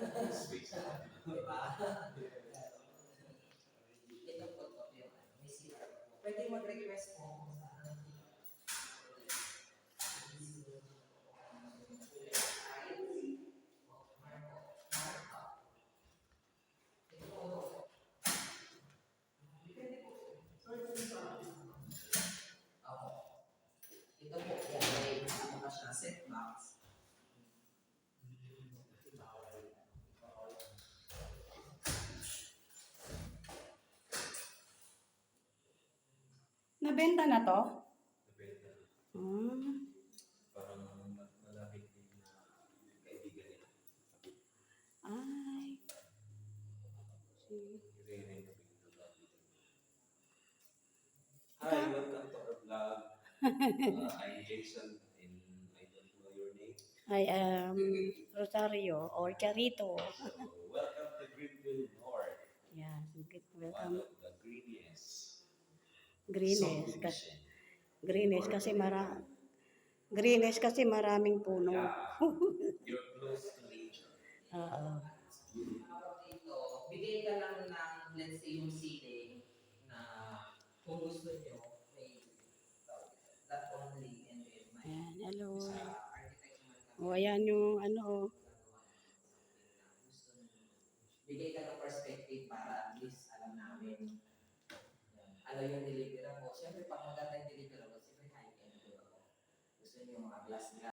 Space. Diba? Ito po to yung may CR. Pwede mag-request po sa ito po, yan may ano na siya, set box. Nabenta na to? Depende. Hmm. Parang malapit din na kaibigan nila. Ay. I-re-renovate na bago. Hi, welcome to our vlog. I'm Jason and I don't know your name. I am Rosario or Charito. So, welcome to Greenville North. Yes, One welcome. of the greenest Greenest. subdivision. Greenest kasi Greenest kasi maraming puno. Yeah, you're close to nature. Oo. Dito, bigay ka lang ng, let's say, yung ceiling na kung gusto nyo, may that only and then may Ayan, hello. sa architect naman kami. O, ayan yung ano. Bigay ka ng perspective para at least alam namin ano yung delivery mo. Siyempre, pag maganda yung delivery mo, siyempre high-end. Gusto nyo mga glass